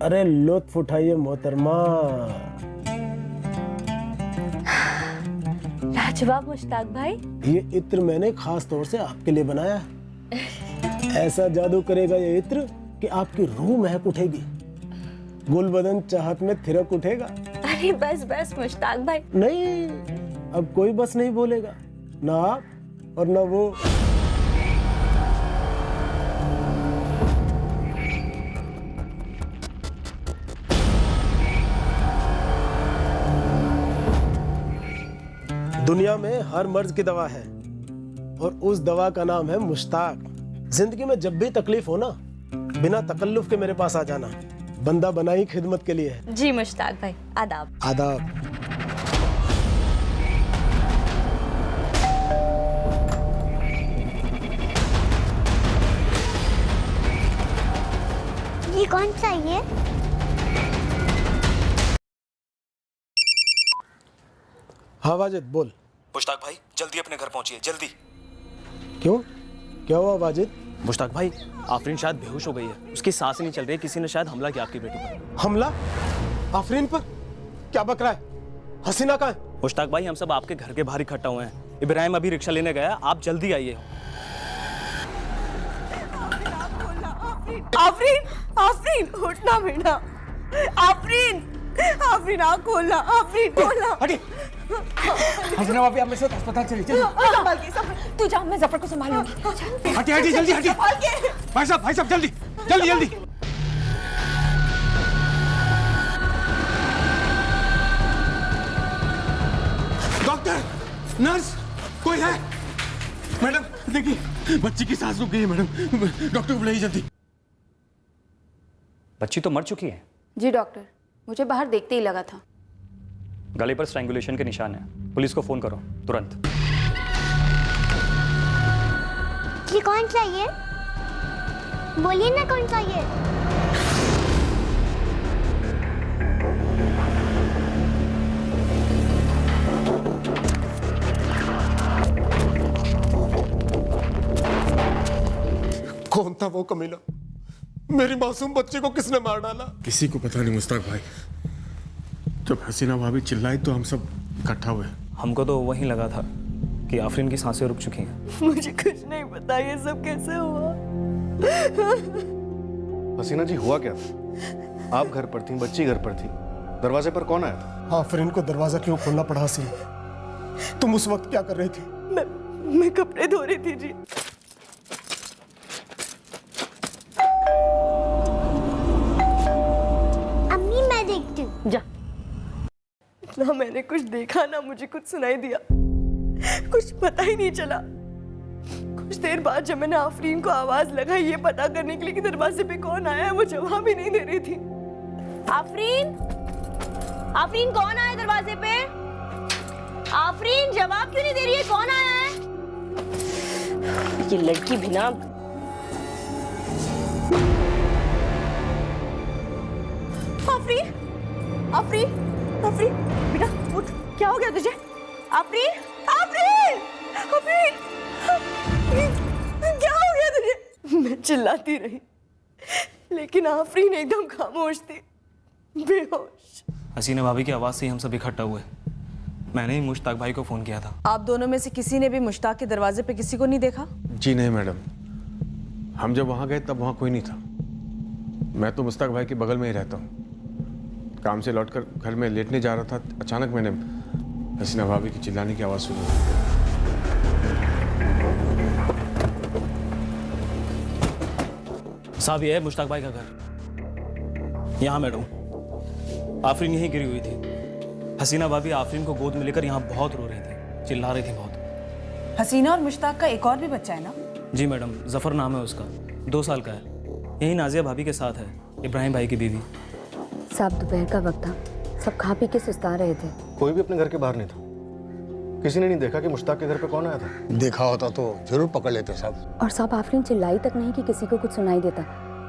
अरे लुत्फ उठाइए मोहतरमा। लाजवाब मुश्ताक भाई। ये इत्र मैंने खास तौर से आपके लिए बनाया है। ऐसा जादू करेगा ये इत्र कि आपकी रूह महक उठेगी, गुलबदन चाहत में थिरक उठेगा। अरे बस बस मुश्ताक भाई। नहीं, अब कोई बस नहीं बोलेगा, ना आप और ना वो। दुनिया में हर मर्ज की दवा है और उस दवा का नाम है मुश्ताक। जिंदगी में जब भी तकलीफ हो ना, बिना तकल्लुफ के मेरे पास आ जाना। बंदा बना ही खिदमत के लिए है। जी मुश्ताक भाई, आदाब। आदाब। ये कौन सा है? हाँ वाजिद बोल। मुश्ताक भाई जल्दी अपने घर पहुंचिए, जल्दी। क्यों, क्या हुआ वाजिद? मुश्ताक भाई, आफरीन शायद बेहोश हो गई है, उसकी सांस नहीं चल रही, किसी ने शायद हमला किया आपकी बेटी पर। हमला? आफरीन पर? क्या बक रहा है? हसीना कहाँ है? मुश्ताक भाई, हम सब आपके घर के बाहर इकट्ठा हुए हैं। इब्राहिम अभी रिक्शा लेने गया, आप जल्दी आइए। आफरीन, आफरीन उठना बेटा। आफरीन, आफरीन आँख खोलना, आफरीन खोलना। हटी। हसीना भाभी आप मेरे साथ अस्पताल चली। चलो संभाल के, तू जा, मैं जफर को संभालूंगी। हटी हटी, जल्दी हटी। संभाल के। भाई साहब जल्दी जल्दी जल्दी। डॉक्टर, नर्स, कोई है? मैडम देखिए, बच्ची की सांस रुक गई है मैडम, डॉक्टर को बुलाइए जल्दी। बच्ची तो मर चुकी है। जी डॉक्टर, मुझे बाहर देखते ही लगा था। गले पर स्ट्रैंगुलेशन के निशान है, पुलिस को फोन करो तुरंत। ये कौन सा है? बोलिए ना कौन सा है? कौन था वो कमीना? मेरी मासूम बच्चे को किसने मार डाला? किसी को पता नहीं मुश्ताक भाई। जब हसीना भाभी चिल्लाई तो हम सब इकट्ठा हुए। हमको तो वहीं लगा था कि आफरीन की सांसें रुक चुकी हैं। मुझे कुछ नहीं पता ये सब कैसे हुआ। हसीना जी हुआ क्या था? आप घर पर थी, बच्ची घर पर थी, दरवाजे पर कौन आया था? आफरीन को दरवाजा क्यों खोलना पड़ा? हसीन, तुम उस वक्त क्या कर रही थी? मैं कपड़े धो रही थी जी। अम्मी मैं देखती हूँ। जा। ना मैंने कुछ देखा ना मुझे कुछ सुनाई दिया, कुछ पता ही नहीं चला। कुछ देर बाद जब मैंने आफरीन को आवाज लगाई ये पता करने के लिए कि दरवाजे पे कौन आया है, वो जवाब ही नहीं दे रही थी। आफरीन, आफरीन कौन आया दरवाजे पे? आफरीन जवाब क्यों नहीं दे रही है? कौन आया है? ये लड़की भी ना। आफरीन, आफरीन, आफरीन बेटा उठ, क्या हो गया तुझे? आफरीन, आफरीन, आफरीन, आफरीन, क्या हो गया तुझे? मैं चिल्लाती रही लेकिन आफरीन एकदम खामोश थी, बेहोश। हसीना भाभी की आवाज़ से ही हम सब इकट्ठा हुए। मैंने ही मुश्ताक भाई को फ़ोन किया था। आप दोनों में से किसी ने भी मुश्ताक के दरवाजे पे किसी को नहीं देखा? जी नहीं मैडम, हम जब वहाँ गए तब वहाँ कोई नहीं था। मैं तो मुश्ताक भाई के बगल में ही रहता हूँ। काम से लौटकर घर में लेटने जा रहा था, अचानक मैंने हसीना भाभी की चिल्लाने की आवाज़ सुनी। साहब ये है मुश्ताक भाई का घर। यहाँ मैडम, आफरीन यहीं गिरी हुई थी। हसीना भाभी आफरीन को गोद में लेकर यहाँ बहुत रो रही थी, चिल्ला रही थी बहुत। हसीना और मुश्ताक का एक और भी बच्चा है ना? जी मैडम, जफर नाम है उसका, 2 साल का है। यही नाजिया भाभी के साथ है, इब्राहिम भाई की बीवी। साहब दोपहर का वक्त था, सब खा पी के सुस्ता रहे थे। कोई भी अपने घर के बाहर नहीं था। किसी ने नहीं देखा कि मुश्ताक के घर पे कौन आया था? देखा होता तो जरूर पकड़ लेते साहब। और साहब आफरीन चिल्लाई तक नहीं कि किसी को कुछ सुनाई देता,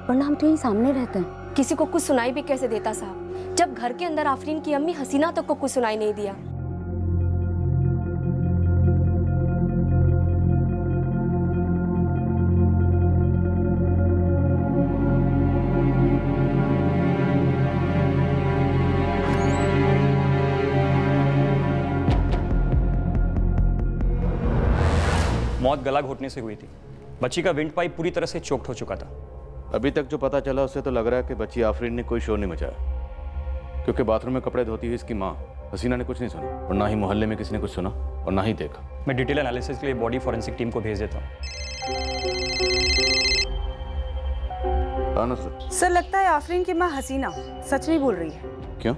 वरना हम तो यहीं सामने रहते हैं। किसी को कुछ सुनाई भी कैसे देता साहब, जब घर के अंदर आफरीन की अम्मी हसीना तक को कुछ सुनाई नहीं दिया। मौत गला घोटने से हुई थी। बच्ची का विंड पाइप पूरी तरह से चोक्ड हो चुका था। अभी तक जो पता चला उससे तो लग रहा है कि बच्ची आफरीन ने कोई शोर नहीं मचाया, क्योंकि बाथरूम में कपड़े धोती हुई इसकी माँ हसीना ने कुछ नहीं सुना, और ना ही मोहल्ले में किसी ने कुछ सुना और ना ही देखा। मैं डिटेल एनालिसिस के लिए बॉडी फॉरेंसिक टीम को भेज देता हूँ। सर, लगता है आफरीन की माँ हसीना सच नहीं बोल रही है। क्यों,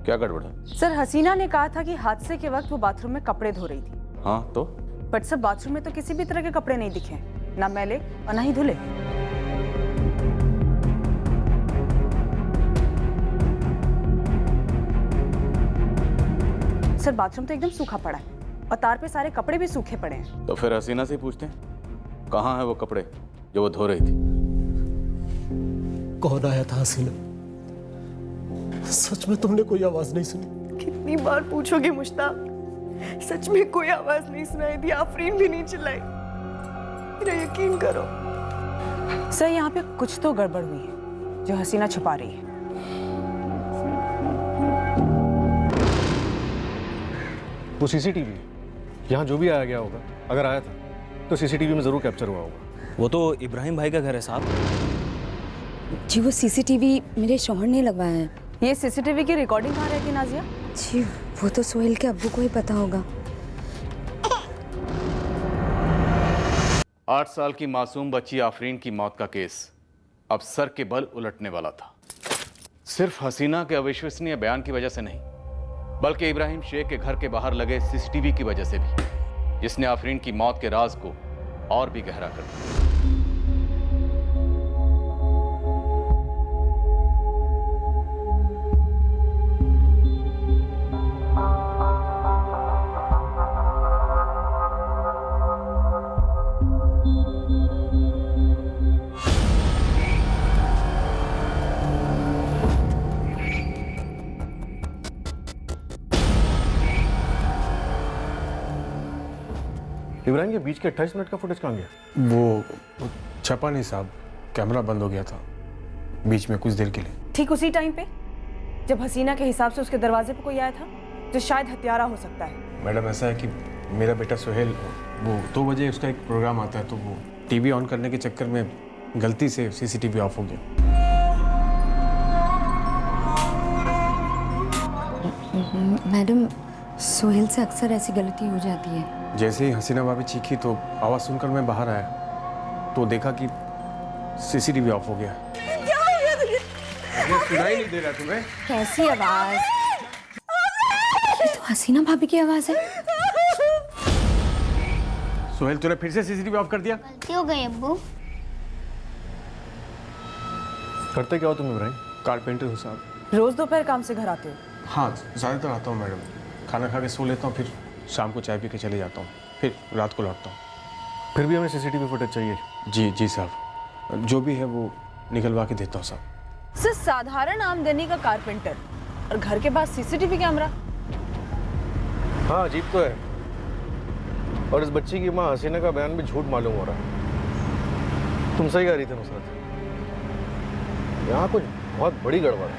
क्या गड़बड़ है? सर, हसीना ने कहा था कि हादसे के वक्त वो बाथरूम में कपड़े धो रही थी। हाँ तो? बट सर, बाथरूम में तो किसी भी तरह के कपड़े नहीं दिखे, ना मैले और ना ही धुले। सर, बाथरूम तो एकदम सूखा पड़ा है और तार पे सारे कपड़े भी सूखे पड़े हैं। तो फिर हसीना से ही पूछते हैं, कहाँ है वो कपड़े जो वो धो रही थी? कौन आया था हसीना? सच में तुमने कोई आवाज नहीं सुनी? कितनी बार पूछोगे मुश्ताक? सच में कोई आवाज नहीं सुनाई दी, आफरीन भी नहीं चिल्लाई। मेरा यकीन करो। सर, यहाँ पे कुछ तो गड़बड़ हुई है जो हसीना छुपा रही है। वो सीसीटीवी, यहाँ जो भी आया गया होगा, अगर आया था तो सीसीटीवी में जरूर कैप्चर हुआ होगा। वो तो इब्राहिम भाई का घर है साहब। जी वो सीसीटीवी मेरे शौहर ने लगवाया है। ये सीसीटीवी की रिकॉर्डिंग कहाँ रहती नाजिया? जी वो तो सोहेल के अब्बू को ही पता होगा। 8 साल की मासूम बच्ची आफरीन की मौत का केस अब सर के बल उलटने वाला था। सिर्फ हसीना के अविश्वसनीय बयान की वजह से नहीं, बल्कि इब्राहिम शेख के घर के बाहर लगे सीसीटीवी की वजह से भी, जिसने आफरीन की मौत के राज को और भी गहरा कर दिया। इब्राहिम के बीच के 28 मिनट का फुटेज कहाँ गया? वो छपा नहीं साहब, कैमरा बंद हो गया था बीच में कुछ देर के लिए। ठीक उसी टाइम पे जब हसीना के हिसाब से उसके दरवाजे पे कोई आया था जो शायद हत्यारा हो सकता है। मैडम ऐसा है कि मेरा बेटा सोहेल, वो 2 बजे उसका एक प्रोग्राम आता है, तो वो टीवी ऑन करने के चक्कर में गलती से सीसीटीवी ऑफ हो गया। मैडम, सोहेल से अक्सर ऐसी गलती हो जाती है। जैसे ही हसीना भाभी चीखी तो आवाज़ सुनकर मैं बाहर आया तो देखा कि सीसीटीवी ऑफ हो गया। क्या हो गया तुझे? सुनाई नहीं दे रहा तुम्हें? कैसी आवाज? ये तो हसीना भाभी की आवाज है। सोहेल, तूने फिर से सीसीटीवी ऑफ कर दिया? गलती हो गई अब्बू। करते क्या हो तुम इब्राहिम? कारपेंटर हो साहब। रोज दोपहर काम से घर आते हो? हाँ, ज़्यादातर आता हूँ मैडम। खाना खा के सो लेता हूँ, फिर शाम को चाय पी के चले जाता हूँ, फिर रात को लौटता हूँ। फिर भी हमें सीसीटीवी फुटेज चाहिए। जी साहब, जो भी है वो निकलवा के देता हूँ साहब। सिर्फ साधारण आमदनी का कारपेंटर और घर के पास सीसीटीवी कैमरा? हाँ, अजीब तो है। और इस बच्ची की माँ हसीना का बयान भी झूठ मालूम हो रहा है। तुम सही कह रही थी नुसरत, यहाँ कुछ बहुत बड़ी गड़बड़ है।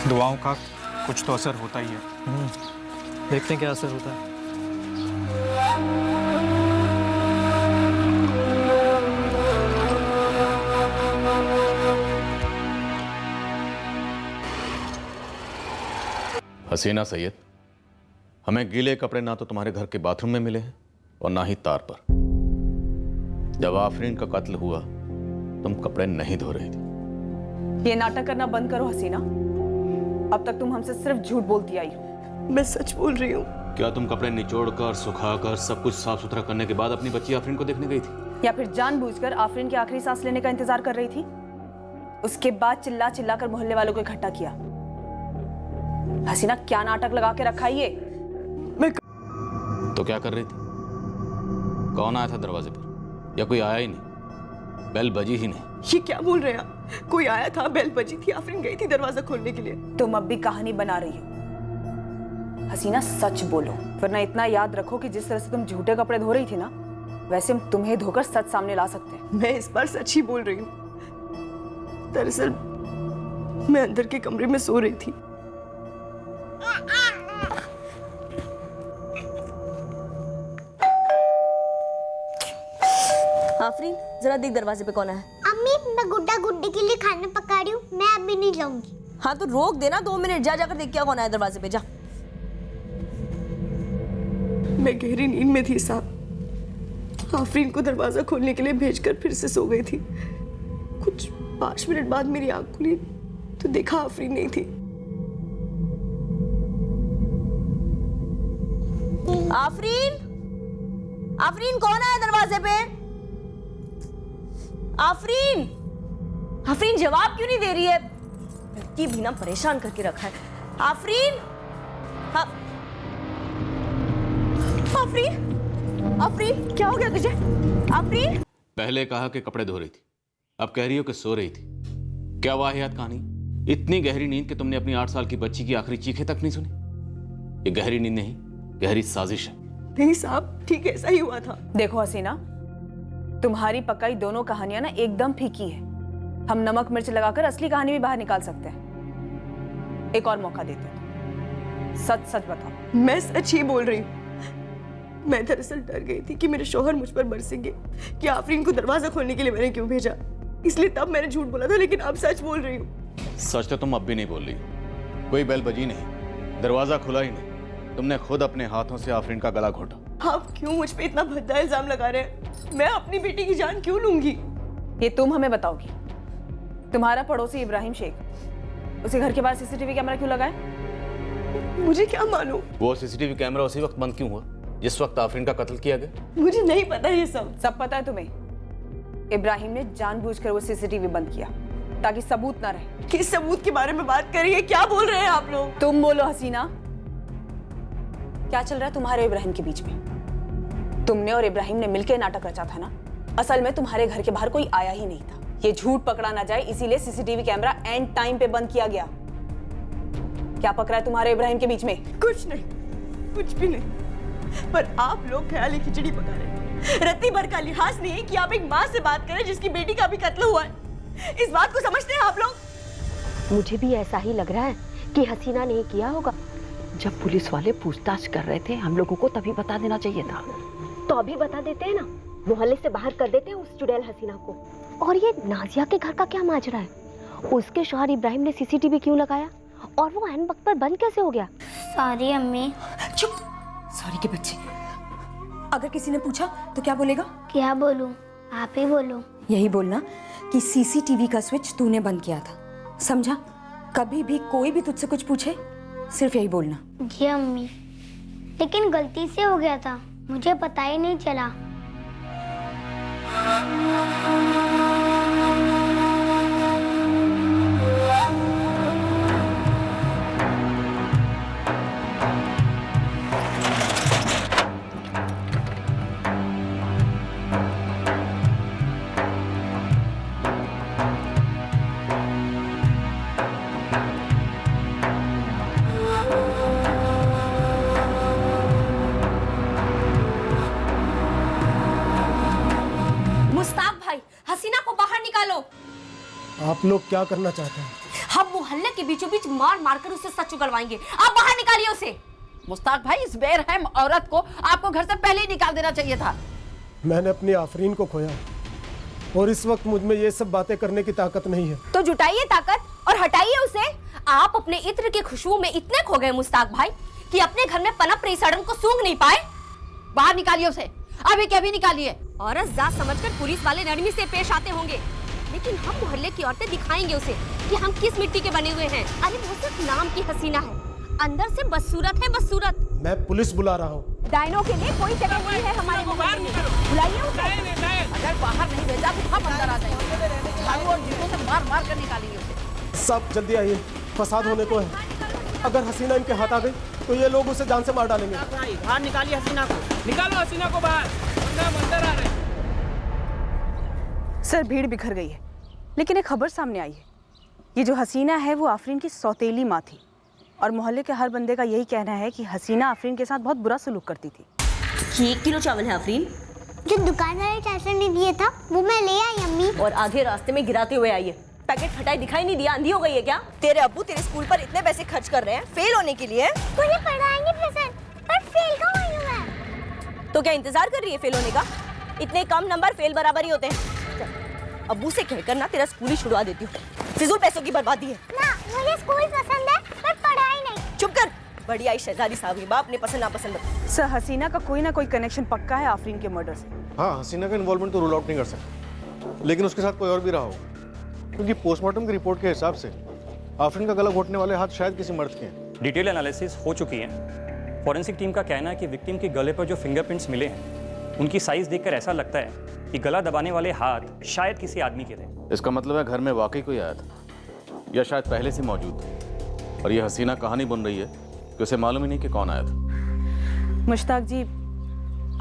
दुआओं का कुछ तो असर होता ही है। देखते हैं क्या असर होता है। हसीना सैयद, हमें गीले कपड़े ना तो तुम्हारे घर के बाथरूम में मिले हैं और ना ही तार पर। जब आफरीन का कत्ल हुआ तुम कपड़े नहीं धो रही थी। ये नाटक करना बंद करो हसीना। अब तक तुम हमसे सिर्फ झूठ बोलती आई हो। मैं सच बोल रही हूँ। क्या तुम कपड़े निचोड़कर, सुखाकर, सब कुछ साफ सुथरा करने के बाद अपनी बच्ची आफरीन को देखने गई थी? या फिर जानबूझकर आफरीन की आखिरी सांस लेने का इंतजार कर रही थी? उसके बाद चिल्ला चिल्ला कर मोहल्ले वालों को इकट्ठा किया। हसीना, क्या नाटक लगा के रखा ये? मैं तो क्या कर रही थी? कौन आया था दरवाजे पर? या कोई आया ही नहीं? बेल बजी ही नहीं। ये क्या बोल रहे हैं आप? कोई आया था, बेल बजी थी, आफरीन गई थी दरवाजा खोलने के लिए। तुम अब भी कहानी बना रही हो। हसीना, सच बोलो, वरना इतना याद रखो कि जिस तरह से तुम झूठे कपड़े धो रही थी ना, वैसे हम तुम्हें धोकर सच सामने ला सकते हैं। मैं इस बार सच ही बोल रही हूँ। दरअसल मैं अंदर के कमरे में सो रही थी। आफरीन जरा देख दरवाजे पे कौन है। अम्मी मैं गुड्डा गुड्डी के लिए खाना पका रही हूँ, मैं अभी नहीं जाऊंगी। हाँ तो रोक देना 2 मिनट, जा जाकर देख क्या कौन आया दरवाजे पे, जा। मैं गहरी नींद में थी साहब। आफरीन को दरवाजा खोलने के लिए भेजकर फिर से सो गई थी। कुछ 5 मिनट बाद मेरी आंख खुली तो देखा आफरीन नहीं थी। आफरीन, आफरीन कौन आया दरवाजे पे? आफरीन, आफरीन जवाब क्यों नहीं दे रही है? लड़की भी ना परेशान करके रखा है। आफरीन, आफरीन, आफरीन क्या हो गया तुझे? आफरीन पहले कहा कि कपड़े धो रही थी, अब कह रही हो कि सो रही थी। क्या वाहियात कहानी, इतनी गहरी नींद कि तुमने अपनी 8 साल की बच्ची की आखिरी चीखें तक नहीं सुनी। ये गहरी नींद नहीं, गहरी साजिश है। नहीं साहब, ठीक ऐसा ही हुआ था। देखो हसीना, तुम्हारी पकाई दोनों कहानियां ना एकदम फीकी है। हम नमक मिर्च लगाकर असली कहानी भी बाहर निकाल सकते हैं। एक और मौका देते हैं। सच सच बताओ। मैं सच ही बोल रही हूँ। मैं दरअसल डर गई थी कि मेरे शौहर मुझ पर बरसेंगे कि आफरीन को दरवाजा खोलने के लिए मैंने क्यों भेजा, इसलिए तब मैंने झूठ बोला था, लेकिन अब सच बोल रही हूँ। सच तो तुम अब भी नहीं बोल रही। कोई बेल बजी नहीं, दरवाजा खुला ही नहीं, तुमने खुद अपने हाथों से आफरीन का गला घोटा। आप क्यों मुझ पे इतना भद्दा इल्जाम लगा रहे हैं? मैं अपनी बेटी की जान क्यों लूंगी? ये तुम हमें बताओगी। तुम्हारा पड़ोसी इब्राहिम शेख, उसे घर के बाहर सीसीटीवी कैमरा क्यों लगाए? मुझे क्या मालूम? वो सीसीटीवी कैमरा उसी वक्त बंद क्यों हुआ जिस वक्त आफरीन का कत्ल किया गया? मुझे नहीं पता ये सब। सब पता है तुम्हें। इब्राहिम ने जानबूझकर वो सीसीटीवी बंद किया ताकि सबूत ना रहे। किस सबूत के बारे में बात कर रही है? क्या बोल रहे हैं आप लोग? तुम बोलो हसीना, क्या चल रहा है तुम्हारे इब्राहिम के बीच में? तुमने और इब्राहिम ने मिलकर नाटक रचा था ना। असल में तुम्हारे घर के बाहर कोई आया ही नहीं था। ये झूठ पकड़ा ना जाए इसीलिए सीसीटीवी कैमरा एंड टाइम पे बंद किया गया। क्या पकड़ा है तुम्हारे इब्राहिम के बीच में? कुछ नहीं, कुछ भी नहीं। पर आप लोग ख्याली खिचड़ी पका रहे हैं। रत्ती भर का लिहाज नहीं कि आप एक माँ से बात करें जिसकी बेटी का भी कत्ल हुआ है। इस बात को समझते हैं आप लोग? मुझे भी ऐसा ही लग रहा है कि हसीना ने किया होगा। जब पुलिस वाले पूछताछ कर रहे थे हम लोगों को तभी बता देना चाहिए था। तो अभी बता देते हैं ना, मोहल्ले से बाहर कर देते हैं उस चुड़ैल हसीना को। और ये नाजिया के घर का क्या माजरा है? उसके शौहर इब्राहिम ने सीसीटीवी क्यों लगाया और वो एन वक्त पर बंद कैसे हो गया? सॉरी अम्मी। चुप, सॉरी के बच्चे। अगर किसी ने पूछा तो क्या बोलेगा? क्या बोलूं? आप ही बोलो। यही बोलना कि सीसीटीवी का स्विच तूने बंद किया था, समझा? कभी भी कोई भी तुझसे कुछ पूछे सिर्फ यही बोलना। जी अम्मी, लेकिन गलती से हो गया था, मुझे पता ही नहीं चला। आप लोग क्या करना चाहते हैं? हम मोहल्ले के बीचों बीच मार मार कर उसे सच उगलवाएंगे। आप बाहर निकालिए उसे। मुस्ताक भाई, इस बेरहम औरत को आपको घर से पहले ही निकाल देना चाहिए था। मैंने अपनी आफरीन को खोया और इस वक्त मुझ में ये सब बातें करने की ताकत नहीं है। तो जुटाइए ताकत और हटाइए उसे। आप अपने इत्र की खुशबू में इतने खो गए मुस्ताक भाई कि अपने घर में पनप रही सड़न को सूंघ नहीं पाए। बाहर निकालिए उसे, अभी के अभी निकालिए। औरत जात समझकर पुलिस वाले नरमी से पेश आते होंगे, लेकिन हम मोहल्ले की औरतें दिखाएंगे उसे कि हम किस मिट्टी के बने हुए हैं। अरे वो सिर्फ नाम की हसीना है, अंदर से बदसूरत है, बदसूरत। मैं पुलिस बुला रहा हूँ। डायनों के लिए कोई जगह नहीं है हमारे मोहल्ले में। बुलाइए उसे। अगर बाहर नहीं भेजा तो हम अंदर आ जाएंगे। झाड़ू और जूतों से मार मार कर निकालेंगे उसे। सब जल्दी आइए, फसाद होने को है। अगर हसीना इनके हाथ आ गई तो ये लोग उसे जान से मार डालेंगे। बाहर निकालिए हसीना को, निकालो हसीना को बाहर, अंदर आ रहे। सर, भीड़ बिखर गई है, लेकिन एक खबर सामने आई है। ये जो हसीना है वो आफरीन की सौतेली माँ थी और मोहल्ले के हर बंदे का यही कहना है कि हसीना आफरीन के साथ बहुत बुरा सलूक करती थी। 1 किलो चावल है आफरीन, जो दुकान वाले चाचा ने दिया था वो मैं ले आई अम्मी। और आधे रास्ते में गिराते हुए आई है। पैकेट फटाई दिखाई नहीं दिया, अंधी हो गई है क्या? तेरे अब्बू तेरे स्कूल पर इतने पैसे खर्च कर रहे हैं फेल होने के लिए। मुझे पढ़ाएंगे पसंद, पर फेल क्यों हुई हूँ मैं? तो क्या इंतजार कर रही है फेल होने का? इतने कम नंबर फेल बराबर ही होते हैं। अब्बू से कहकर ना तेरा स्कूल ही छुड़वा देती हूँ। फिजूल पैसों की बर्बादी है ना। मुझे स्कूल पसंद है पर पढ़ाई नहीं। चुप कर। बड़ी आई शहजादी साहब की बाप ने पसंद नापसंद। सर, हसीना का कोई ना कोई कनेक्शन पक्का है आफरीन के मर्डर से। हाँ, हसीना का इन्वॉल्वमेंट तो रूल आउट नहीं कर सकते, लेकिन उसके साथ कोई और भी रहा हो, क्योंकि पोस्टमार्टम की रिपोर्ट के हिसाब से आफरीन का गला घोटने वाले हाथ शायद किसी मर्द के हैं। डिटेल एनालिसिस हो चुकी है। फॉरेंसिक टीम का कहना है कि विक्टिम के गले पर जो फिंगरप्रिंट्स मिले हैं उनकी साइज देखकर ऐसा लगता है कि गला दबाने वाले हाथ शायद किसी आदमी के थे। इसका मतलब है घर में वाकई कोई आया था या शायद पहले से मौजूद था, और ये हसीना कहानी बन रही है कि उसे मालूम ही नहीं कि कौन आया था। मुश्ताक जी,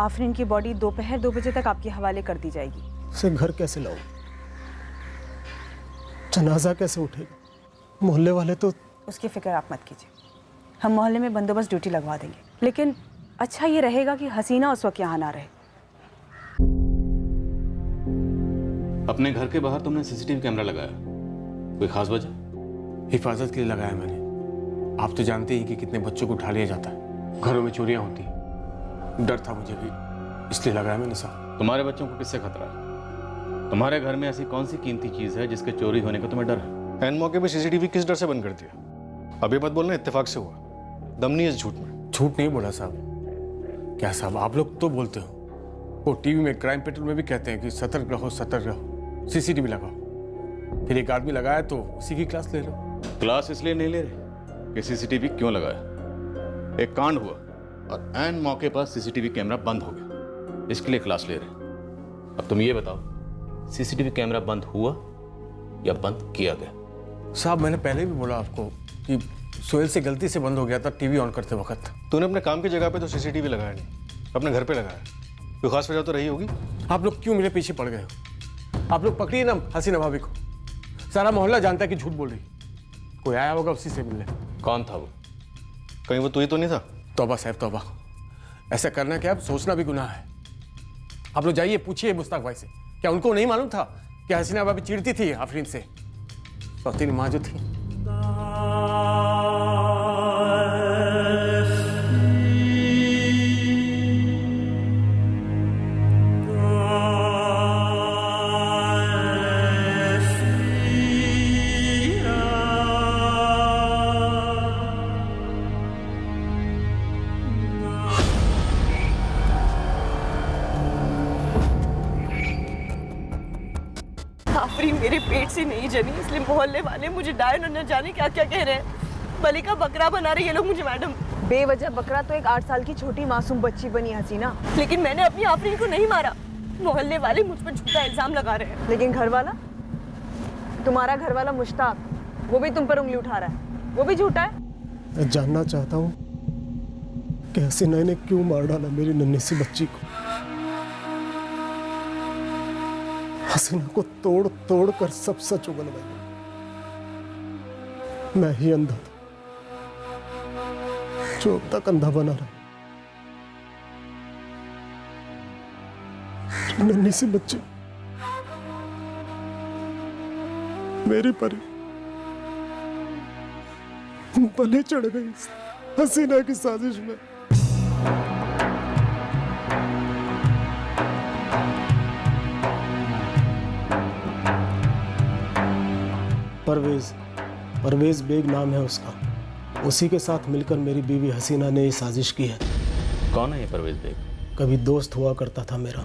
आफरीन की बॉडी दोपहर 2 बजे तक आपके हवाले कर दी जाएगी। उसे घर कैसे लाऊं? जनाजा कैसे उठेगा? मोहल्ले वाले तो। उसकी फिक्र आप मत कीजिए, हम मोहल्ले में बंदोबस्त ड्यूटी लगवा देंगे। लेकिन अच्छा ये रहेगा कि हसीना उस वक्त यहाँ ना रहे। अपने घर के बाहर तुमने सीसीटीवी कैमरा लगाया, कोई खास वजह? हिफाजत के लिए लगाया मैंने। आप तो जानते ही कि कितने बच्चों को उठा लिया जाता है, घरों में चोरियां होती हैं। डर था मुझे भी, इसलिए लगाया मैंने साहब। तुम्हारे बच्चों को किससे खतरा है? तुम्हारे घर में ऐसी कौन सी कीमती चीज है जिसके चोरी होने का तुम्हें डर है? एन मौके पे सीसीटीवी किस डर से बंद कर दिया? अभी मत बोलना इत्तेफाक से हुआ, दम नहीं है इस झूठ में। झूठ नहीं बोला साहब। क्या साहब, आप लोग तो बोलते हो, वो टीवी में क्राइम पेट्रोल में भी कहते हैं कि सतर्क रहो, सीसीटीवी लगाओ। फिर एक आदमी लगाया तो उसी की क्लास ले लो। क्लास इसलिए नहीं ले रहे कि सीसीटीवी क्यों लगाया। एक कांड हुआ और एन मौके पर सीसीटीवी कैमरा बंद हो गया, इसके लिए क्लास ले रहे। अब तुम ये बताओ, सीसीटीवी कैमरा बंद हुआ या बंद किया गया? साहब, मैंने पहले भी बोला आपको कि सोहेल से गलती से बंद हो गया था टीवी ऑन करते वक्त। तूने अपने काम की जगह पे तो सीसीटीवी लगाया नहीं, अपने घर पे लगाया। कोई खास वजह तो रही होगी। आप लोग क्यों मेरे पीछे पड़ गए हो? आप लोग पकड़िए ना हसीना भाभी को। सारा मोहल्ला जानता है कि झूठ बोल रही। कोई आया होगा उसी से मिलने। कौन था वो? कहीं वो तू ही तो नहीं था? तौबा साहब तौबा, ऐसा करना क्या, सोचना भी गुनाह है। आप लोग जाइए, पूछिए मुश्ताक भाई से, क्या उनको नहीं मालूम था कि हसीना भाभी चिढ़ती थी आफरीन से? सौतीन माँ जो थी। आफरीन मेरे पेट से नहीं जनी, इसलिए मोहल्ले वाले मुझे डायन और न जाने क्या क्या कह रहे हैं। बलि का बकरा बना रहे ये लोग मुझे मैडम। बेवजह बकरा तो एक 8 साल की छोटी मासूम बच्ची बनी हसीना। लेकिन मैंने अपनी आफरीन को नहीं मारा। मोहल्ले वाले मुझ पर झूठा इल्जाम लगा रहे हैं। लेकिन घर वाला, तुम्हारा घर वाला मुश्ताक, वो भी तुम पर उंगली उठा रहा है, वो भी झूठा है। मैं जानना चाहता हूँ कि हसीना ने क्यों मार डाला मेरी नन्ही सी बच्ची को। हसीना को तोड़ तोड़ कर सब सच उगल गया। मैं ही अंधा था जो अब तक अंधा बना रहा। नन्ही सी बच्ची मेरी परी बलि चढ़ गई हसीना की साजिश में। परवेज बेग नाम है उसका। उसी के साथ मिलकर मेरी बीवी हसीना ने ये साजिश की है। कौन है ये परवेज बेग? कभी दोस्त हुआ करता था मेरा,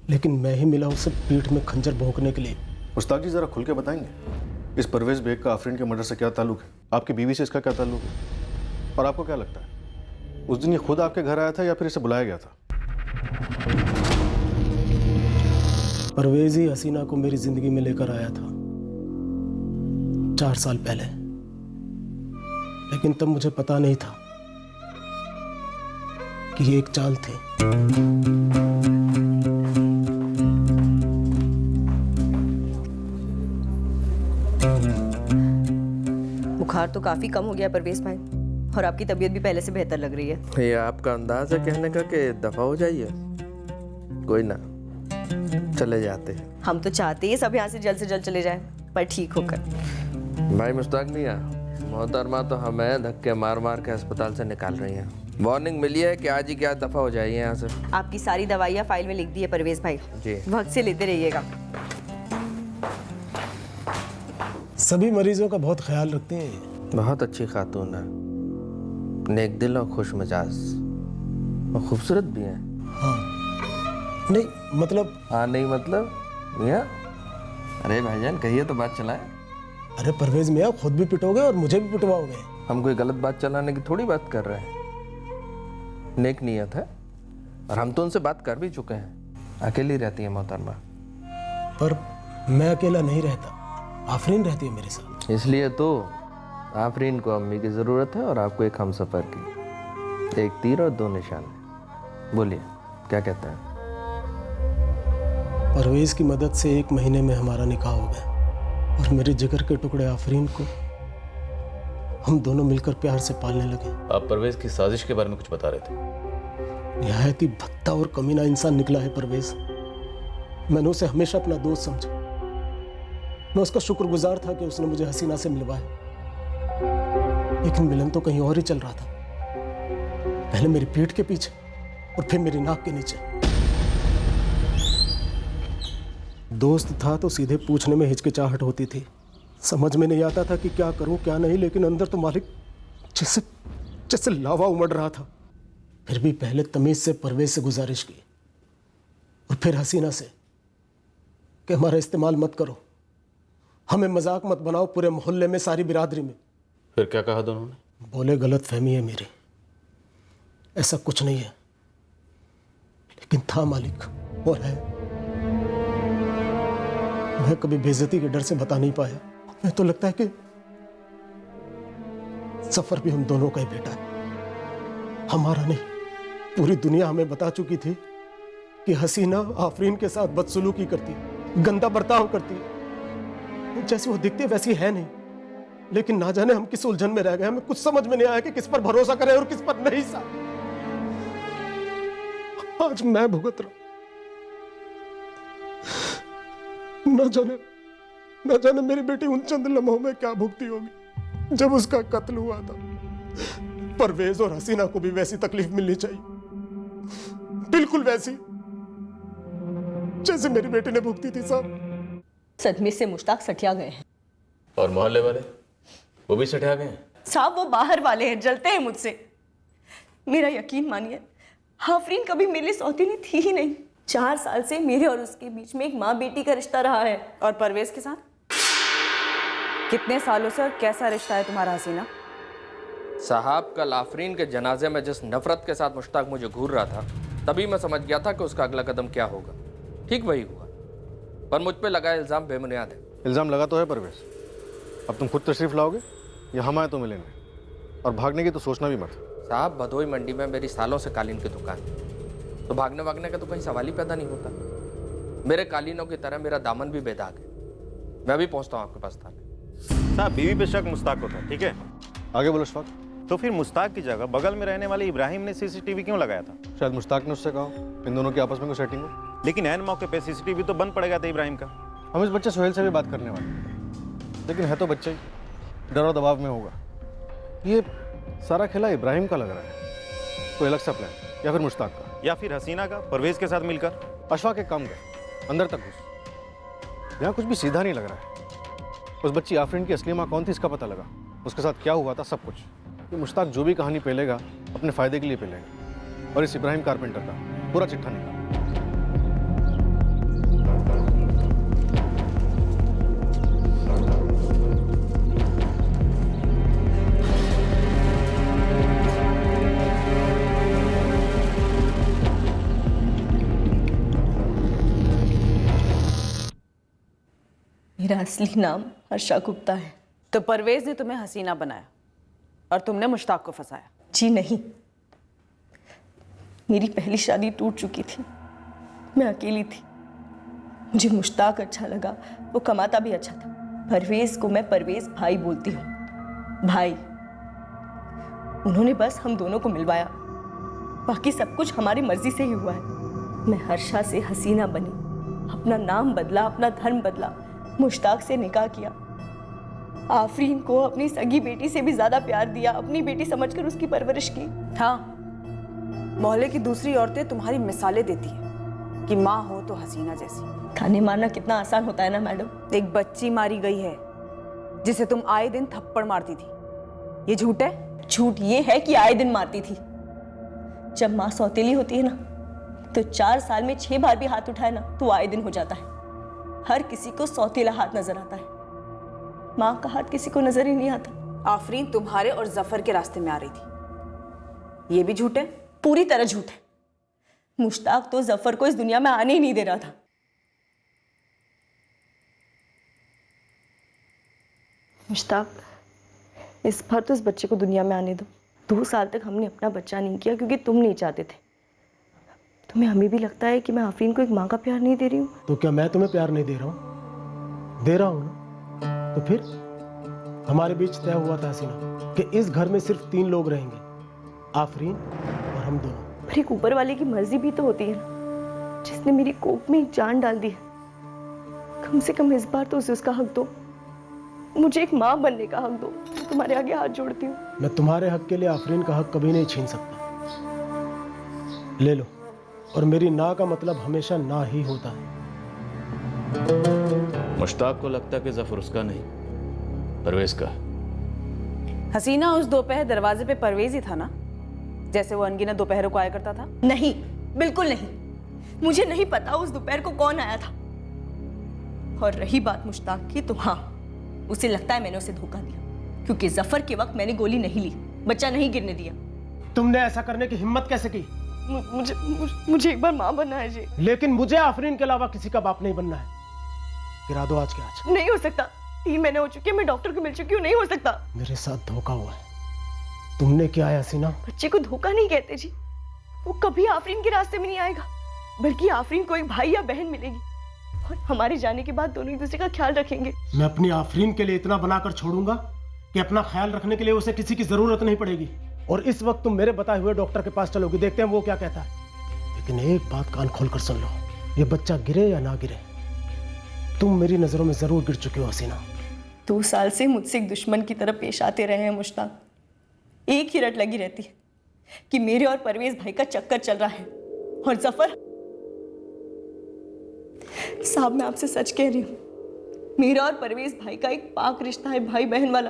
लेकिन मैं ही मिला उसे पीठ में खंजर भोंकने के लिए। मुश्ताक जी, जरा खुल के बताएंगे, इस परवेज बेग का आफरीन के मर्डर से क्या ताल्लुक है? आपकी बीवी से इसका क्या ताल्लुक है? और आपको क्या लगता है, उस दिन ये खुद आपके घर आया था या फिर इसे बुलाया गया था? परवेज ही हसीना को मेरी जिंदगी में लेकर आया था 4 साल पहले, लेकिन तब मुझे पता नहीं था कि ये एक चाल थी। बुखार तो काफी कम हो गया परवेज भाई, और आपकी तबीयत भी पहले से बेहतर लग रही है। ये आपका अंदाज है कहने का कि दफा हो जाइए? कोई ना, चले जाते हैं। हम तो चाहते ही सब यहाँ से जल्द चले जाएं, पर ठीक होकर। भाई मुश्ताक मियां, मोहतरमा तो हमें धक्के मार मार के अस्पताल से निकाल रही हैं। वार्निंग मिली है कि आज ही क्या दफा हो जाइए यहाँ से। आपकी सारी दवाइयाँ फाइल में लिख दी है परवेज भाई जी, वक्त से लेते रहिएगा। सभी मरीजों का बहुत ख्याल रखते हैं। बहुत अच्छी खातून है, नेक दिल और खुश मिजाज, और खूबसूरत भी है। हाँ नहीं मतलब। हाँ नहीं मतलब मियाँ? अरे भाईजान कहिए तो बात चलाए। अरे परवेज मियाँ, खुद भी पिटोगे और मुझे भी पिटवाओगे। हम कोई गलत बात चलाने की थोड़ी बात कर रहे हैं, नेक नियत है, और हम तो उनसे बात कर भी चुके हैं। अकेली रहती है मोहतरमा। पर मैं अकेला नहीं रहता, आफरीन रहती है मेरे साथ। इसलिए तो आफरीन को अम्मी की ज़रूरत है और आपको एक हमसफ़र की। एक तीर और दो निशाने। बोलिए क्या कहते हैं? परवेज की मदद से 1 महीने में हमारा निकाह हो गया और मेरे जिगर के टुकड़े आफरीन को हम दोनों मिलकर प्यार से पालने लगे। आप परवेज की साजिश के बारे में कुछ बता रहे थे। निहायत ही भद्दा और कमीना इंसान निकला है परवेज। मैंने उसे हमेशा अपना दोस्त समझा। मैं उसका शुक्रगुजार था कि उसने मुझे हसीना से मिलवाया, लेकिन मिलन तो कहीं और ही चल रहा था। पहले मेरी पीठ के पीछे और फिर मेरी नाक के नीचे। दोस्त था तो सीधे पूछने में हिचकिचाहट होती थी। समझ में नहीं आता था कि क्या करूं क्या नहीं, लेकिन अंदर तो मालिक जैसे लावा उमड़ रहा था। फिर भी पहले तमीज से परवेज से गुजारिश की और फिर हसीना से कि हमारा इस्तेमाल मत करो, हमें मजाक मत बनाओ पूरे मोहल्ले में, सारी बिरादरी में। फिर क्या कहा दोनों ने? बोले गलत फहमी है मेरी, ऐसा कुछ नहीं है। लेकिन था मालिक और है। मैं कभी बेइज्जती के डर से बता नहीं पाया। मैं तो लगता है कि सफर भी हम दोनों का ही बेटा है, हमारा नहीं। पूरी दुनिया हमें बता चुकी थी कि हसीना आफरीन के साथ बदसलूकी करती, गंदा बर्ताव करती। जैसी वो दिखती वैसी है नहीं, लेकिन ना जाने हम किस उलझन में रह गए। हमें कुछ समझ में नहीं आया कि किस पर भरोसा करें और किस पर नहीं। सा आज मैं भुगत रहा। न जाने मेरी बेटी उन चंद लम्हों में क्या भुगती होगी जब उसका कत्ल हुआ था। परवेज और हसीना को भी वैसी तकलीफ मिलनी चाहिए, बिल्कुल वैसी जैसे मेरी बेटी ने भुगती थी। साहब सदमे से मुश्ताक सठिया गए हैं। और मोहल्ले वाले वो भी सठिया गए हैं। साहब वो बाहर वाले हैं, जलते हैं मुझसे। मेरा यकीन मानिए, आफरीन कभी मेरे लिए सौतेली थी ही नहीं। 4 साल से मेरे और उसके बीच में एक माँ बेटी का रिश्ता रहा है। और परवेज के साथ कितने सालों से और कैसा रिश्ता है तुम्हारा हसीना? साहब कल आफरीन के जनाजे में जिस नफरत के साथ मुश्ताक मुझे घूर रहा था, तभी मैं समझ गया था कि उसका अगला कदम क्या होगा। ठीक वही हुआ, पर मुझ पे लगाया इल्ज़ाम बेबुनियाद है। इल्ज़ाम लगा तो है परवेज, अब तुम खुद तशरीफ लाओगे या हम आए तो मिलेंगे? और भागने की तो सोचना भी मत। साहब भदोई मंडी में मेरी सालों से कालीन की दुकान है, तो भागने वागने का तो कहीं सवाल ही पैदा नहीं होता। मेरे कालीनों की तरह मेरा दामन भी बेदाग है। मैं भी पहुंचता हूँ आपके पास थाने। साहब बीवी पे शक मुश्ताक को था, ठीक है? आगे बोलो शफाक। तो फिर मुश्ताक की जगह बगल में रहने वाले इब्राहिम ने सीसीटीवी क्यों लगाया था? शायद मुश्ताक ने उससे कहा इन दोनों की आपस में कोई सेटिंग हो। लेकिन ऐन मौके पे सीसीटीवी तो बंद पड़ गया था इब्राहिम का। हम इस बच्चे सुहेल से भी बात करने वाले, लेकिन है तो बच्चे ही, डर और दबाव में होगा। ये सारा खेला इब्राहिम का लग रहा है। कोई अलग सा प्लान, या फिर मुश्ताक का, या फिर हसीना का परवेज के साथ मिलकर। अशफाक एक काम कर, अंदर तक घुस। यहाँ कुछ भी सीधा नहीं लग रहा है। उस बच्ची आफरीन की असली माँ कौन थी इसका पता लगा, उसके साथ क्या हुआ था, सब कुछ। ये मुश्ताक जो भी कहानी पेलेगा अपने फायदे के लिए पेलेगा, और इस इब्राहिम कारपेंटर का पूरा चिट्ठा निकाल। मेरा असली नाम हर्षा गुप्ता है। तो परवेज ने तुम्हें हसीना बनाया और तुमने मुश्ताक को फंसाया? जी नहीं, मेरी पहली शादी टूट चुकी थी, मैं अकेली थी। मुझे मुश्ताक अच्छा लगा, वो कमाता भी अच्छा था। परवेज को मैं परवेज भाई बोलती हूँ, भाई। उन्होंने बस हम दोनों को मिलवाया, बाकी सब कुछ हमारी मर्जी से ही हुआ है। मैं हर्षा से हसीना बनी, अपना नाम बदला, अपना धर्म बदला, मुश्ताक से निकाह किया, आफरीन को अपनी सगी बेटी से भी ज्यादा प्यार दिया, अपनी बेटी समझकर उसकी परवरिश की। हाँ, मोहल्ले की दूसरी औरतें तुम्हारी मिसालें देती हैं कि माँ हो तो हसीना जैसी। ताने मारना कितना आसान होता है ना मैडम। एक बच्ची मारी गई है जिसे तुम आए दिन थप्पड़ मारती थी, ये झूठ है? झूठ ये है कि आए दिन मारती थी। जब माँ सौतेली होती है ना, तो 4 साल में 6 बार भी हाथ उठाए ना तो आए दिन हो जाता है। हर किसी को सौतेला हाथ नजर आता है, माँ का हाथ किसी को नजर ही नहीं आता। आफरीन तुम्हारे और जफर के रास्ते में आ रही थी, ये भी झूठ है? पूरी तरह झूठ है। मुश्ताक तो जफर को इस दुनिया में आने ही नहीं दे रहा था। मुश्ताक, इस बार तो इस बच्चे को दुनिया में आने दो। 2 साल तक हमने अपना बच्चा नहीं किया क्योंकि तुम नहीं चाहते थे। तुम्हें हमें भी लगता है कि मैं आफरीन को एक माँ का प्यार नहीं दे रही हूँ? तो क्या मैं तुम्हें प्यार नहीं दे रहा हूँ? दे रहा हूँ ना। तो फिर हमारे बीच तय हुआ था हसीना कि इस घर में सिर्फ 3 लोग रहेंगे, आफरीन और हम दोनों। पर एक ऊपर वाले की मर्जी भी तो होती है ना, जिसने मेरी कोख में एक जान डाल दी है। कम से कम इस बार तो उसे उसका हक दो, मुझे एक माँ बनने का हक दो। मैं तुम्हारे आगे हाथ जोड़ती हूँ। मैं तुम्हारे हक के लिए आफरीन का हक कभी नहीं छीन सकता। ले लो, और मेरी ना का मतलब हमेशा ना ही होता है। मुश्ताक को लगता है कि जफर उसका नहीं, परवेज का। हसीना उस दोपहर दरवाजे पे परवेज ही था ना, जैसे वो अनगिनत दोपहरों को आया करता था? नहीं, बिल्कुल नहीं। मुझे नहीं पता उस दोपहर को कौन आया था। और रही बात मुश्ताक की, तो हाँ, उसे लगता है मैंने उसे धोखा दिया, क्योंकि जफर के वक्त मैंने गोली नहीं ली, बच्चा नहीं गिरने दिया। तुमने ऐसा करने की हिम्मत कैसे की? मुझे एक बार माँ बनना है जी। लेकिन मुझे आफरीन के अलावा किसी का बाप नहीं बनना है। गिरा दो आज के आज। नहीं हो सकता, 3 महीने हो चुके हैं, मैं डॉक्टर को मिल चुकी हूँ, नहीं हो सकता। मेरे साथ धोखा हुआ है। तुमने क्या है हसीना? बच्चे को धोखा नहीं कहते जी, वो कभी आफरीन के रास्ते में नहीं आएगा, बल्कि आफरीन को एक भाई या बहन मिलेगी, और हमारे जाने के बाद दोनों एक दूसरे का ख्याल रखेंगे। मैं अपनी आफरीन के लिए इतना बनाकर छोड़ूंगा कि अपना ख्याल रखने के लिए उसे किसी की जरूरत नहीं पड़ेगी। और इस वक्त तुम मेरे बताए हुए डॉक्टर के पास चलोगी, देखते हैं वो क्या कहता है। लेकिन एक बात कान खोलकर सुन लो, ये बच्चा गिरे या ना गिरे, तुम मेरी नजरों में जरूर गिर चुकी हो हसीना। 2 साल से मुझसे एक दुश्मन की तरह पेश आते रहे हैं मुश्ताक। एक ही रट लगी रहती है कि मेरे और परवेज भाई का चक्कर चल रहा है। और जफर साहब, मैं आपसे सच कह रही हूँ, मेरा और परवेज भाई का एक पाक रिश्ता है, भाई बहन वाला।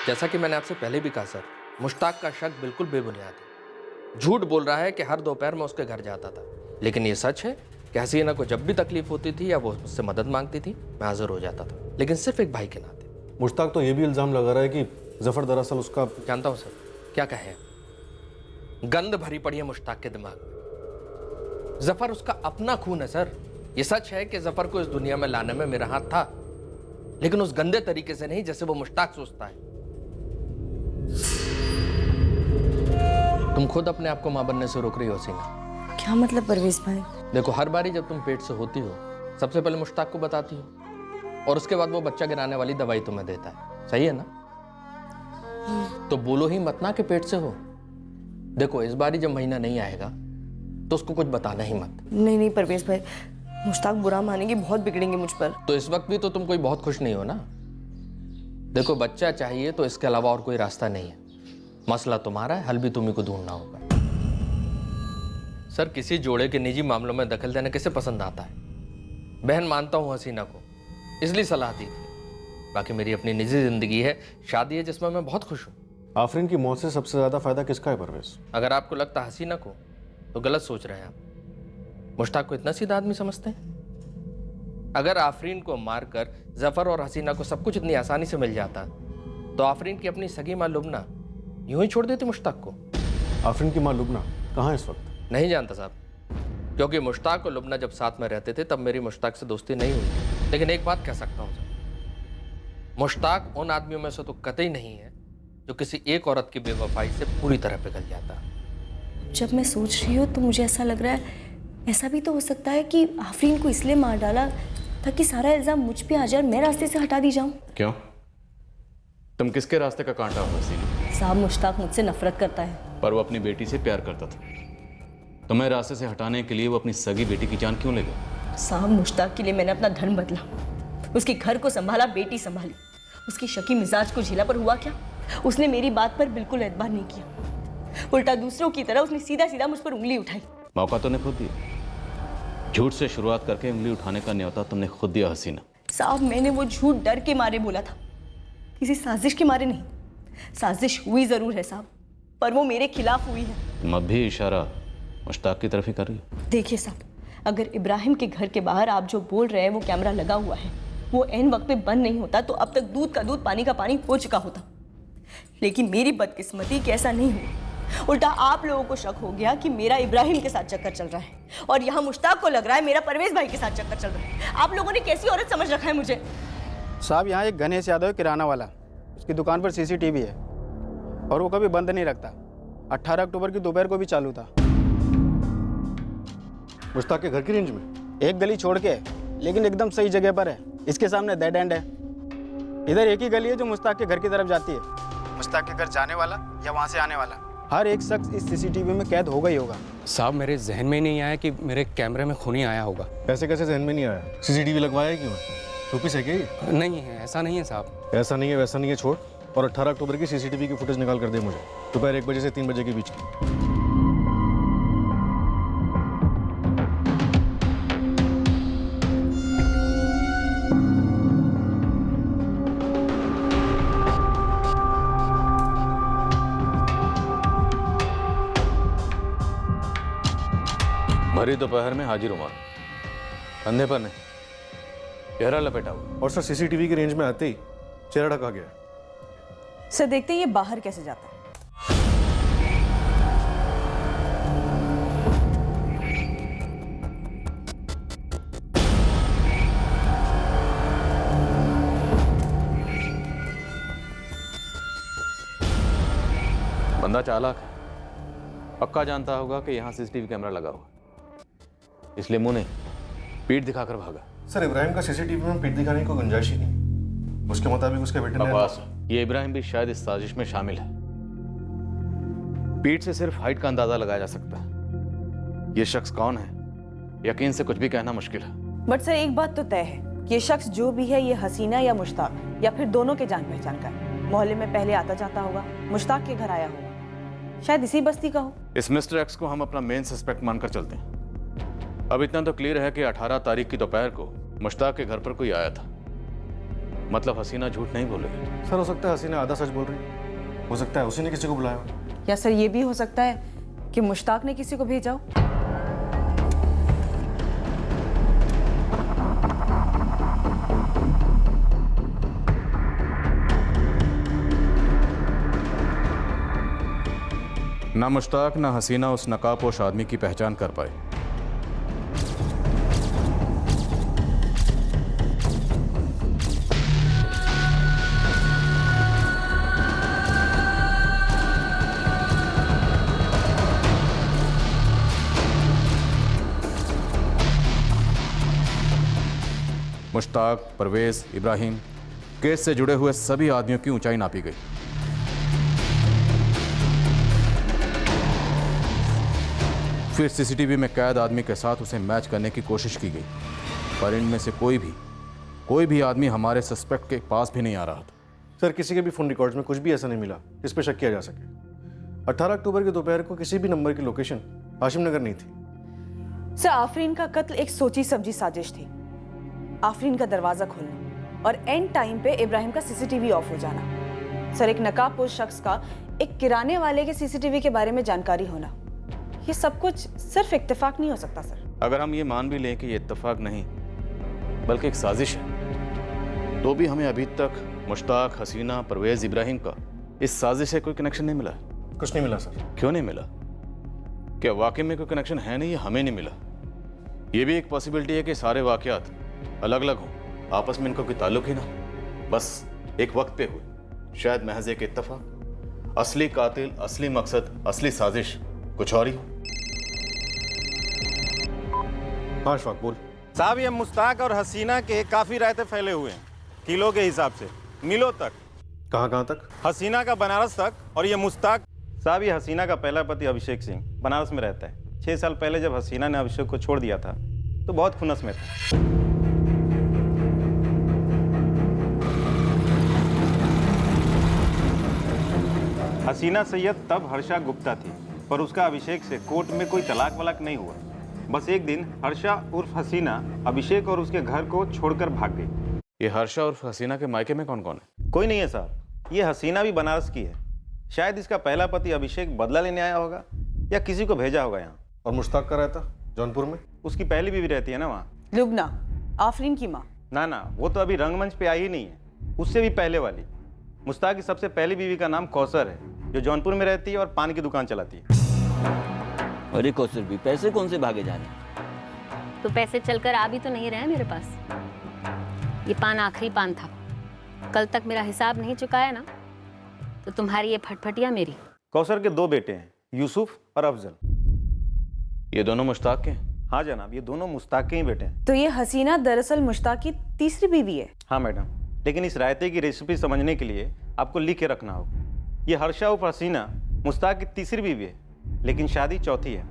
जैसा कि मैंने आपसे पहले भी कहा सर, मुश्ताक का शक बिल्कुल बेबुनियाद है। झूठ बोल रहा है कि हर दोपहर में उसके घर जाता था, लेकिन ये सच है कि हसीना को जब भी तकलीफ होती थी या वो मुझसे मदद मांगती थी, मैं हाजिर हो जाता था, लेकिन सिर्फ एक भाई के नाते। मुश्ताक तो ये भी इल्ज़ाम लगा रहा है कि जफर दरअसल उसका... जानता हूँ सर, क्या कहे, गंद भरी पड़ी है मुश्ताक के दिमाग में। जफर उसका अपना खून है सर। ये सच है कि जफर को इस दुनिया में लाने में मेरा हाथ था, लेकिन उस गंदे तरीके से नहीं जैसे वो मुश्ताक सोचता है। तुम खुद अपने आप को मां बनने से रोक रही हो हसीना। क्या मतलब परवेज भाई? देखो, हर बारी जब तुम पेट से होती हो, सबसे पहले मुश्ताक को बताती हो, और उसके बाद वो बच्चा गिराने वाली दवाई तुम्हें देता है, सही है ना? तो बोलो ही मत ना कि पेट से हो। देखो, इस बारी जब महीना नहीं आएगा तो उसको कुछ बताना ही मत। नहीं परवेज भाई, मुश्ताक बुरा मानेंगे, बहुत बिगड़ेंगे मुझ पर। तो इस वक्त भी तो तुम कोई बहुत खुश नहीं हो ना। देखो, बच्चा चाहिए तो इसके अलावा और कोई रास्ता नहीं है। मसला तुम्हारा है, हल भी तुम्ही को ढूंढना होगा। सर, किसी जोड़े के निजी मामलों में दखल देना किसे पसंद आता है? बहन मानता हूं हसीना को, इसलिए सलाह दी थी। बाकी मेरी अपनी निजी जिंदगी है, शादी है जिसमें मैं बहुत खुश हूँ। आफरीन की मौत से सबसे ज्यादा फायदा किसका है परवेज? अगर आपको लगता है हसीना को, तो गलत सोच रहे हैं आप। मुश्ताक को इतना सीधा आदमी समझते हैं? अगर आफरीन को मारकर जफर और हसीना को सब कुछ इतनी आसानी से मिल जाता, तो आफरीन की अपनी सगी मां लुबना यूं ही छोड़ देती मुश्ताक को। आफरीन की मां लुबना कहाँ है इस वक्त? नहीं जानता साहब, क्योंकि मुश्ताक और लुबना जब साथ में रहते थे तब मेरी मुश्ताक से दोस्ती नहीं हुई। लेकिन एक बात कह सकता हूँ सर, मुश्ताक उन आदमियों में से तो कतई नहीं है जो किसी एक औरत की बेवफाई से पूरी तरह पिघल जाता। जब मैं सोच रही हूँ तो मुझे ऐसा लग रहा है, ऐसा भी तो हो सकता है कि आफरीन को इसलिए मार डाला ताकि सारा इल्जाम मुझ पे आ जाए और मैं रास्ते से हटा दी जाऊं। क्यों? तुम किसके रास्ते का कांटा हो हसीना? साहब मुश्ताक मुझसे नफरत करता है। पर वो अपनी बेटी से प्यार करता था। तुम्हें रास्ते से हटाने के लिए वो अपनी सगी बेटी की जान क्यों ले गया? साहब मुश्ताक के लिए मैंने अपना धर्म बदला, उसके घर को संभाला, बेटी संभाली, उसकी शकी मिजाज को झेला, पर हुआ क्या? उसने मेरी बात पर बिल्कुल एतबार नहीं किया। उल्टा दूसरों की तरह उसने सीधा सीधा मुझ पर उंगली उठाई। मौका तुमने खुद दिया। झूठ से शुरुआत करके उंगली उठाने का न्योता तुमने खुद दिया हसीना। साहब मैंने वो झूठ डर के मारे बोला था, किसी साजिश के मारे नहीं। साजिश हुई जरूर है साहब, पर वो मेरे खिलाफ हुई है। तुम अब भी इशारा मुश्ताक की तरफ ही कर रही हो। देखिए साहब, अगर इब्राहिम के घर के बाहर आप जो बोल रहे हैं वो कैमरा लगा हुआ है, वो एन वक्त पे बंद नहीं होता तो अब तक दूध का दूध पानी का पानी हो चुका होता। लेकिन मेरी बदकिस्मती कि ऐसा नहीं हुआ। उल्टा आप लोगों को शक हो गया कि मेरा इब्राहिम के साथ चक्कर चल रहा है, और यहाँ मुश्ताक को लग रहा है मेरा परवेज भाई के साथ चक्कर चल रहा है। आप लोगों ने कैसी औरत समझ रखा है मुझे? साहब यहाँ एक गणेश यादव किराना वाला, उसकी दुकान पर सीसीटीवी है और वो कभी बंद नहीं रखता। 18 अक्टूबर की दोपहर को भी चालू था। मुश्ताक के घर की रेंज में? एक गली छोड़ के, लेकिन एकदम सही जगह पर है। इसके सामने डेड एंड है। इधर एक ही गली है जो मुश्ताक के घर की तरफ जाती है। मुश्ताक के घर जाने वाला या वहाँ से आने वाला हर एक शख्स इस सीसीटीवी में कैद होगा ही होगा। साहब मेरे जहन में नहीं आया कि मेरे कैमरे में खूनी आया होगा। ऐसे कैसे जहन में नहीं आया? सीसीटीवी लगवाया है क्यों? टोपी से क्या ये? नहीं है, ऐसा नहीं है साहब। ऐसा नहीं है वैसा नहीं है, छोड़। और 18 अक्टूबर की सीसीटीवी की फुटेज निकाल कर दे मुझे, दोपहर 1 बजे से 3 बजे के बीच की। भरी दोपहर में हाजिर उमर, कंधे पर नहीं, चेहरा लपेटा हुआ। और सर सीसीटीवी की रेंज में आते ही चेहरा ढका गया। सर देखते हैं ये बाहर कैसे जाता है। बंदा चालाक है, पक्का जानता होगा कि यहाँ सीसीटीवी कैमरा लगा हुआ, इसलिए मुंह नहीं पीठ दिखाकर भागा। सर इब्राहिम का सीसीटीवी में पीठ दिखाने की कोई गुंजाइश ही नहीं। उसके मुताबिक उसके बेटे ने ये इब्राहिम भी शायद इस साजिश में शामिल है। पीठ से सिर्फ हाइट का अंदाजा लगाया जा सकता है। ये शख्स कौन है, यकीन से कुछ भी कहना मुश्किल है। बट सर एक बात तो तय है, ये शख्स जो भी है, ये हसीना या मुश्ताक या फिर दोनों के जान पहचान का है। मोहल्ले में पहले आता जाता होगा, मुश्ताक के घर आया होगा, शायद इसी बस्ती का हो। इस मिस्टर एक्स को हम अपना मेन सस्पेक्ट मानकर चलते हैं। अब इतना तो क्लियर है कि 18 तारीख की दोपहर को मुश्ताक के घर पर कोई आया था। मतलब हसीना झूठ नहीं बोल रही। सर हो सकता है हसीना आधा सच बोल रही, हो सकता है उसी ने किसी को बुलाया। या सर ये भी हो सकता है कि मुश्ताक ने किसी को भेजा हो। ना मुश्ताक ना हसीना उस नकाबपोश आदमी की पहचान कर पाए। मुश्ताक, परवेज, इब्राहिम, केस से जुड़े हुए सभी आदमियों की ऊंचाई नापी गई। फिर सीसीटीवी में कैद आदमी के साथ उसे मैच करने की कोशिश की गई, पर इनमें से कोई भी आदमी हमारे सस्पेक्ट के पास भी नहीं आ रहा था। सर किसी के भी फोन रिकॉर्ड्स में कुछ भी ऐसा नहीं मिला जिस पर शक किया जा सके। 18 अक्टूबर की दोपहर को किसी भी नंबर की लोकेशन हाशिम नगर नहीं थी। सर आफरीन का कत्ल एक सोची समझी साजिश थी। आफरीन का दरवाजा खोलना और एंड टाइम पे इब्राहिम का सीसीटीवी ऑफ हो जाना। सर एक नकाबपोश शख्स का एक किराने वाले के सीसीटीवी के बारे में जानकारी होना, ये सब कुछ सिर्फ इत्तेफाक नहीं हो सकता सर। अगर हम ये मान भी लें कि ये इत्तेफाक नहीं बल्कि एक साजिश है, तो भी हमें अभी तक मुश्ताक, हसीना, परवेज, इब्राहिम का इस साजिश से कोई कनेक्शन नहीं मिला। कुछ नहीं मिला सर। क्यों नहीं मिला? क्या वाकई में कोई कनेक्शन है नहीं, हमें नहीं मिला? ये भी एक पॉसिबिलिटी है कि सारे वाकयात अलग अलग हों, आपस में इनको कोई ताल्लुक ही ना, बस एक वक्त पे हुए, शायद महज एक इत्तेफाक। असली कातिल, असली मकसद, असली साजिश कुछ और ही हो। हाँ शौक बोल। साहब ये मुश्ताक और हसीना के काफ़ी रायते फैले हुए हैं, किलो के हिसाब से, मीलों तक। कहाँ कहाँ तक? हसीना का बनारस तक। और ये मुश्ताक साहब, ये हसीना का पहला पति अभिषेक सिंह बनारस में रहता है। 6 साल पहले जब हसीना ने अभिषेक को छोड़ दिया था तो बहुत खुनस में था। हसीना सैयद तब हर्षा गुप्ता थी, पर उसका अभिषेक से कोर्ट में कोई तलाक वलाक नहीं हुआ। बस एक दिन हर्षा उर्फ हसीना अभिषेक और उसके घर को छोड़कर भाग गई। ये हर्षा उर्फ हसीना के मायके में कौन कौन है? कोई नहीं है साहब। ये हसीना भी बनारस की है। शायद इसका पहला पति अभिषेक बदला लेने आया होगा या किसी को भेजा होगा यहाँ। और मुश्ताक का रहता जौनपुर में? उसकी पहली बीवी रहती है ना वहाँ। लुबना, आफरीन की माँ। ना, वो तो अभी रंगमंच पे आई ही नहीं है। उससे भी पहले वाली मुश्ताक की सबसे पहली बीवी का नाम कौसर है, जो जौनपुर में रहती है और पान की दुकान चलाती है। अरे कौसर भी, पैसे कौन से भागे जाने? तो पैसे चलकर आ भी तो नहीं रहे मेरे पास। ये पान आखिरी पान था। कल तक मेरा हिसाब नहीं चुकाया ना तो तुम्हारी ये फटफटिया मेरी। कौसर के 2 बेटे हैं, यूसुफ और अफजल। ये दोनों मुश्ताक के? हाँ जनाब, ये दोनों मुश्ताक के ही बेटे हैं। तो ये हसीना दरअसल मुश्ताक की तीसरी बीवी है? हाँ मैडम, लेकिन इस रायते की रेसिपी समझने के लिए आपको लिख के रखना होगा। ये हर्षा उर्फ हसीना मुश्ताक की तीसरी बीवी है, लेकिन शादी चौथी है।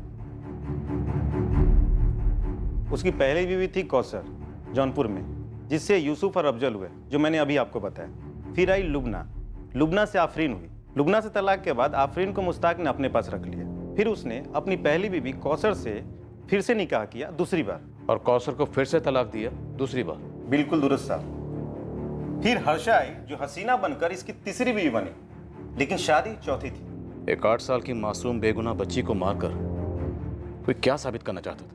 उसकी पहली बीवी थी कौसर, जौनपुर में, जिससे यूसुफ और अफजल हुए, जो मैंने अभी आपको बताया। फिर आई लुबना से आफरीन हुई। लुबना से तलाक के बाद आफरीन को मुश्ताक ने अपने पास रख लिया। फिर उसने अपनी पहली बीवी कौसर से फिर से निकाह किया दूसरी बार। और कौसर को फिर से तलाक दिया दूसरी बार? बिल्कुल दुरुस्त साहब। फिर हर्षा आई, जो हसीना बनकर इसकी तीसरी बीवी बनी, लेकिन शादी चौथी थी। एक 8 साल की मासूम बेगुनाह बच्ची को मारकर कोई क्या साबित करना चाहता था?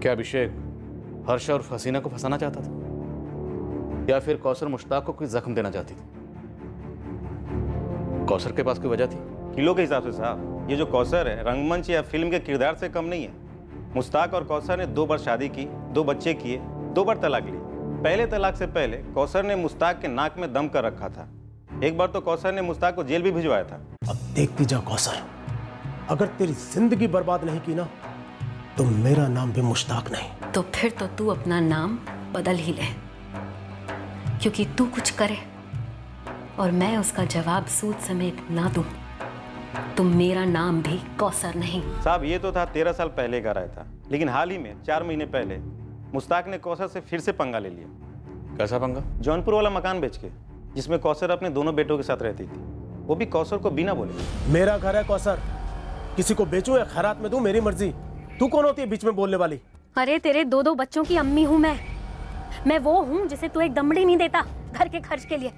क्या अभिषेक हर्षा और हसीना को फंसाना चाहता था, या फिर कौसर मुश्ताक को कोई जख्म देना चाहती थी? कौसर के पास कोई वजह थी? किलो के हिसाब से साहब, ये जो कौसर है रंगमंच या फिल्म के किरदार से कम नहीं है। मुश्ताक और कौसर ने 2 बार शादी की, 2 बच्चे किए, 2 बार तलाक ली। पहले तलाक से पहले कौसर ने मुश्ताक के नाक में दम कर रखा था। एक बार तो कौसर ने मुश्ताक को जेल भी भिजवाया था। अब देखती जा कौसर, अगर तेरी जिंदगी बर्बाद नहीं की ना तो मेरा नाम भी मुश्ताक नहीं। तो फिर तो तू अपना नाम बदल ही ले, क्योंकि तू कुछ करे और मैं उसका जवाब सूद समेत ना दूं तो मेरा नाम भी कौसर नहीं। साहब, ये तो था 13 साल पहले का राय था, लेकिन हाल ही में 4 महीने पहले मुश्ताक ने कौसर से फिर से पंगा ले लिया। कैसा पंगा? जौनपुर वाला मकान बेच के, जिसमें कौसर अपने दोनों बेटों के साथ रहती थी, वो भी कौसर को बिना बोले। मेरा घर है कौसर, किसी को बेचूं या खैरात में दूं मेरी मर्जी। तू कौन होती है बीच में बोलने वाली? अरे तेरे 2 बच्चों की अम्मी हूं मैं वो हूं जिसे तू एक दमड़ी नहीं देता घर के खर्च के लिए,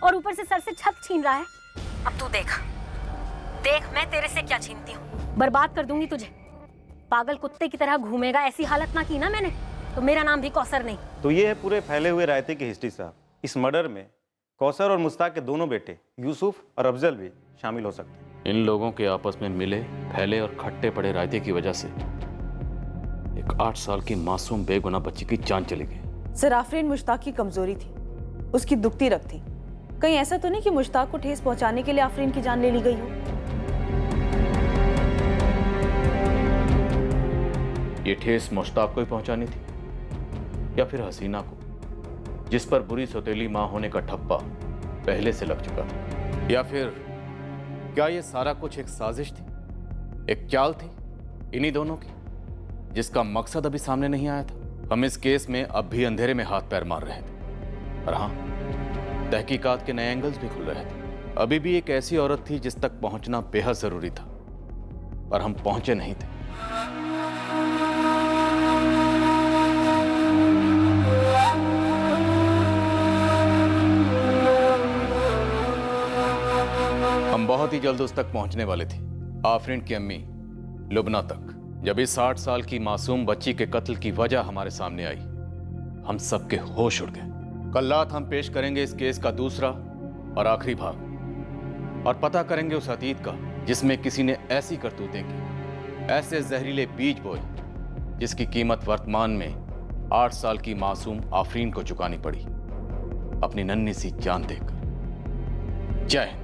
और ऊपर से सर से छत छीन रहा है। अब तू देख मैं तेरे से क्या छीनती हूँ। बर्बाद कर दूंगी तुझे। पागल कुत्ते की तरह घूमेगा, ऐसी हालत ना की ना मैंने तो मेरा नाम भी कौसर नहीं। तो ये है पूरे फैले हुए रायते की हिस्ट्री साहब। इस मर्डर में कौसर और मुश्ताक के दोनों बेटे यूसुफ और अफजल भी शामिल हो सकते हैं। इन लोगों के आपस में मिले, फैले और खट्टे पड़े रायते की वजह से एक 8 साल की मासूम बेगुनाह बच्ची की जान चली गई। सर, आफरीन मुश्ताक की कमजोरी थी, उसकी दुखती रग थी। कहीं ऐसा तो नहीं कि मुश्ताक को ठेस पहुंचाने के लिए आफरीन की जान ले ली गई हो? ये ठेस मुश्ताक को ही पहुंचानी थी, या फिर हसीना को, जिस पर बुरी सौतेली मां होने का ठप्पा पहले से लग चुका था? या फिर क्या ये सारा कुछ एक साजिश थी, एक चाल थी इन्हीं दोनों की, जिसका मकसद अभी सामने नहीं आया था? हम इस केस में अब भी अंधेरे में हाथ पैर मार रहे थे, और हाँ, तहकीकात के नए एंगल्स भी खुल रहे थे। अभी भी एक ऐसी औरत थी जिस तक पहुंचना बेहद जरूरी था, पर हम पहुंचे नहीं थे। हम बहुत ही जल्द उस तक पहुंचने वाले थे, आफरीन की अम्मी लुबना तक। जब इस 60 साल की मासूम बच्ची के कत्ल की वजह हमारे सामने आई, हम सबके होश उड़ गए। कल रात हम पेश करेंगे इस केस का दूसरा और आखिरी भाग, और पता करेंगे उस अतीत का जिसमें किसी ने ऐसी करतूतें की, ऐसे जहरीले बीज बोए, जिसकी कीमत वर्तमान में 8 साल की मासूम आफरीन को चुकानी पड़ी, अपनी नन्ही सी जान देकर। जय हिंद।